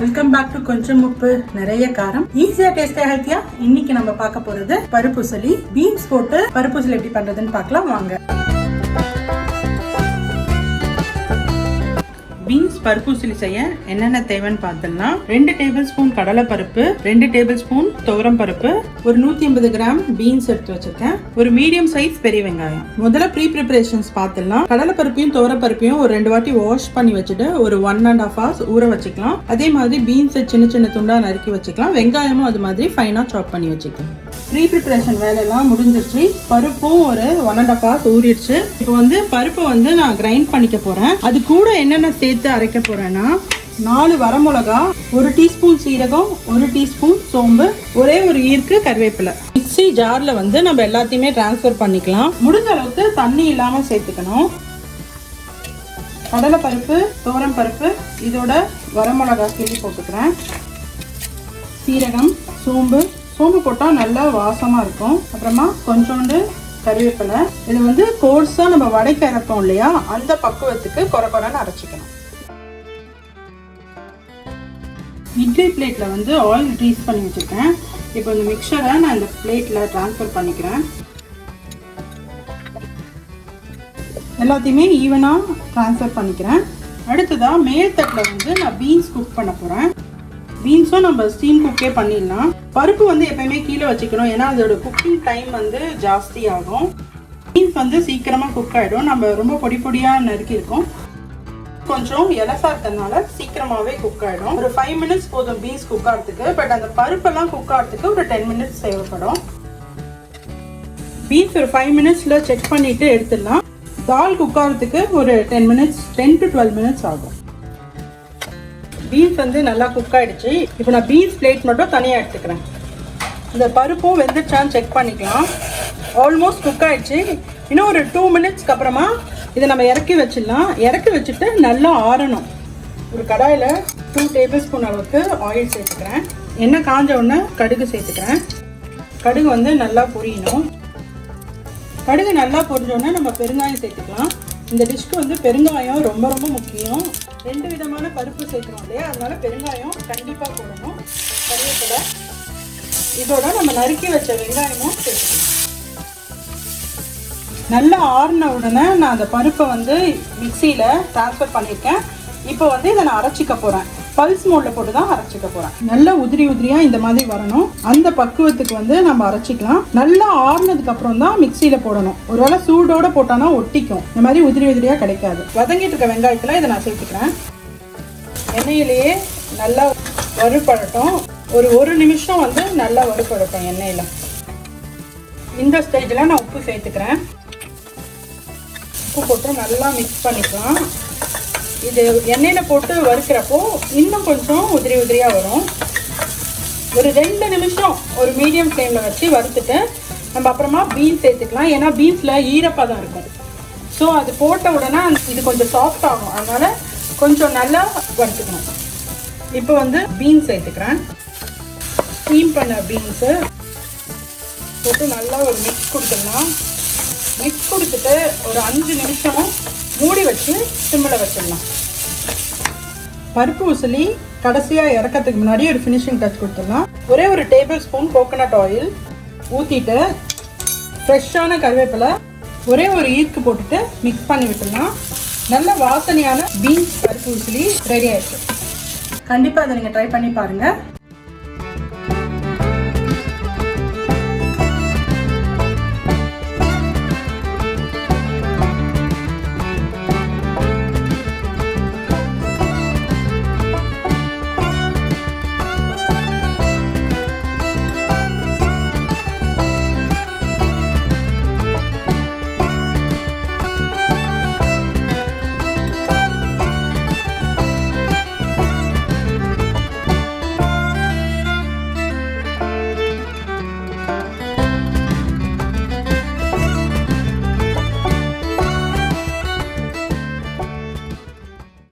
Welcome back to கொஞ்சம் உப்பு நிறைய காரம். ஈஸியா டேஸ்டா ஹெல்த்தியா இன்னைக்கு நம்ம பார்க்க போறது பருப்பு உசலி. பீன்ஸ் போட்டு பருப்பு உசலி எப்படி பண்றதுன்னு பார்க்கலாம் வாங்க. பீன்ஸ் பருப்பு உசலி செய்ய என்னென்ன தேவைன்னு பார்த்தோம்னா 2 டேபிள் ஸ்பூன் கடலை பருப்பு, 2 டேபிள் ஸ்பூன் துவரம் பருப்பு, ஒரு 150 கிராம் பீன்ஸ் எடுத்து வச்சிருக்கேன், ஒரு மீடியம் சைஸ் பெரிய வெங்காயம். முதல்ல ப்ரீ ப்ரிப்பரேஷன்ஸ் பார்த்தோம்னா கடலை பருப்பையும் துவரம் பருப்பையும் ஒரு 2 வாட்டி வாஷ் பண்ணி வச்சுட்டு ஒரு 1.5 hours ஊற வச்சுக்கலாம். அதே மாதிரி பீன்ஸை சின்ன சின்ன துண்டா நறுக்கி வச்சுக்கலாம். வெங்காயமும் அது மாதிரி ஃபைனா சாப் பண்ணி வச்சுக்கலாம். ப்ரீ ப்ரிப்பரேஷன் வேலையெல்லாம் முடிஞ்சிருச்சு. பருப்பும் ஒரு 1.5 hours ஊறிடுச்சு. இப்போ பருப்பை நான் கிரைண்ட் பண்ணிக்க போறேன். அது கூட என்னென்ன சேர்த்து அரைக்க போறேன்னா 4 வரமிளகா, 1 டீஸ்பூன் சீரகம், 1 டீஸ்பூன் சோம்பு, ஒரே ஒரு ஈர்க்கு கருவேப்பிலை. மிக்ஸி ஜார்ல நம்ம எல்லாத்தையுமே டிரான்ஸ்ஃபர் பண்ணிக்கலாம். முடிஞ்ச அளவுக்கு தண்ணி இல்லாம சேர்த்துக்கணும். கடலை பருப்பு, துவரம் பருப்பு, இதோட வரமிளகா கிள்ளி போட்டுக்கிறேன். சீரகம், சோம்பு போட்டால் நல்லா வாசமாக இருக்கும். அப்புறமா கொஞ்சோண்டு கருவேப்பிலை. இது கோர்ஸாக நம்ம வடைக்கு அரைப்போம் இல்லையா, அந்த பக்குவத்துக்கு கொரன்னு அரைச்சிக்கணும். இட்லி பிளேட்டில் ஆயில் க்ரீஸ் பண்ணி வச்சுருக்கேன். இப்போ இந்த மிக்சரை நான் இந்த பிளேட்டில் ட்ரான்ஸ்ஃபர் பண்ணிக்கிறேன். எல்லாத்தையுமே ஈவனாக ட்ரான்ஸ்ஃபர் பண்ணிக்கிறேன். அடுத்ததாக மேல் தட்டில் நான் பீன்ஸ் குக் பண்ண போகிறேன். பீன்ஸும் நம்ம ஸ்டீம் குக்கே பண்ணிடலாம். பருப்பு எப்பயுமே கீழே வச்சுக்கணும், ஏன்னா அதோட குக்கிங் டைம் ஜாஸ்தி ஆகும். பீன்ஸ் சீக்கிரமாக குக் ஆகிடும். நம்ம ரொம்ப பொடி பொடியாக நறுக்கி இருக்கோம். கொஞ்சம் எலசா இருக்கிறதுனால சீக்கிரமாகவே குக் ஆகிடும். ஒரு 5 minutes போதும் பீன்ஸ் குக் ஆகிறதுக்கு. பட் அந்த பருப்பெல்லாம் குக் ஆகிறதுக்கு ஒரு 10 minutes தேவைப்படும். பீன்ஸ் ஒரு 5 minutesல செக் பண்ணிட்டு எடுத்துடலாம். தால் குக் ஆகிறதுக்கு ஒரு 10 minutes, 10 to 12 minutes ஆகும். பீன்ஸ் நல்லா குக் ஆகிடுச்சு. இப்போ நான் பீன்ஸ் பிளேட் மட்டும் தனியாக எடுத்துக்கிறேன். இந்த பருப்பும் வெந்துச்சான்னு செக் பண்ணிக்கலாம். ஆல்மோஸ்ட் குக் ஆகிடுச்சு. இன்னும் ஒரு 2 minutesக்கு அப்புறமா இதை நம்ம இறக்கி வச்சிடலாம். இறக்கி வச்சுட்டு நல்லா ஆறணும். ஒரு கடாயில் 2 tablespoon அளவுக்கு ஆயில் சேர்த்துக்கிறேன். எண்ணெய் காஞ்ச உடனே கடுகு சேர்த்துக்கிறேன். கடுகு நல்லா பொரியணும். கடுகு நல்லா பொரிஞ்சோடனே நம்ம பெருங்காயம் சேர்த்துக்கலாம். இந்த டிஷ்க்கு பெருங்காயம் ரொம்ப ரொம்ப முக்கியம். 2 விதமான பருப்பு சேர்க்கிறோம் இல்லையா, அதனால பெருங்காயம் கண்டிப்பாக போடணும். கருவேப்பிலை, இதோட நம்ம நறுக்கி வச்ச வெங்காயமும் சேர்த்துக்கணும். நல்லா ஆறின உடனே நான் அந்த பருப்பை மிக்சியில் ட்ரான்ஸ்ஃபர் பண்ணியிருக்கேன். இப்போ இதை நான் அரைச்சிக்க போகிறேன். பல்ஸ் மோடில் போட்டு தான் அரைச்சிக்க போகிறேன். நல்லா உதிரி உதிரியாக இந்த மாதிரி வரணும். அந்த பக்குவத்துக்கு நம்ம அரைச்சிக்கலாம். நல்லா ஆறுனதுக்கு அப்புறம் தான் மிக்சியில் போடணும். ஒருவேளை சூடோடு போட்டானா ஒட்டிக்கும். இந்த மாதிரி உதிரி உதிரியாக கிடைக்காது. வதங்கிட்டு இருக்க வெங்காயத்தில் இதை நான் சேர்த்துக்கிறேன். எண்ணெயிலேயே நல்லா வறுபடட்டும். ஒரு நிமிஷம் நல்லா வறுபடட்டும் எண்ணெயில். இந்த ஸ்டேஜில் நான் உப்பு சேர்த்துக்கிறேன். உப்பு போட்டு நல்லா மிக்ஸ் பண்ணிக்கலாம். இது எண்ணெயில் போட்டு வறுக்கிறப்போ இன்னும் கொஞ்சம் உதிரி உதிரியாக வரும். ஒரு 2 நிமிஷம் ஒரு மீடியம் ஃப்ளேமில் வச்சு வறுத்துட்டு நம்ம அப்புறமா பீன்ஸ் சேர்த்துக்கலாம். ஏன்னா பீன்ஸில் ஈரப்பதம் இருக்கும். ஸோ அது போட்ட உடனே இது கொஞ்சம் சாஃப்ட் ஆகும். அதனால் கொஞ்சம் நல்லா வறுத்துக்கணும். இப்போ பீன்ஸ் சேர்த்துக்கிறேன். ஸ்டீம் பண்ண பீன்ஸு போட்டு நல்லா ஒரு மிக்ஸ் கொடுத்துடலாம். மிக்ஸ் கொடுத்துட்டு ஒரு 5 நிமிஷம் மூடி வச்சு சிம்மில் வச்சிடலாம். பருப்பு உசலி கடைசியாக இறக்கிறதுக்கு முன்னாடி ஒரு ஃபினிஷிங் டச் கொடுத்துடலாம். ஒரே ஒரு டேபிள் ஸ்பூன் கோகோனட் ஆயில் ஊற்றிட்டு ஃப்ரெஷ்ஷான கருவேப்பிலை ஒரே ஒரு ஈர்க்கு போட்டுட்டு மிக்ஸ் பண்ணி விட்டுடலாம். நல்ல வாசனையான பீன்ஸ் பருப்பு உசலி ரெடி ஆயிடுச்சு. கண்டிப்பாக அதை நீங்கள் ட்ரை பண்ணி பாருங்கள்.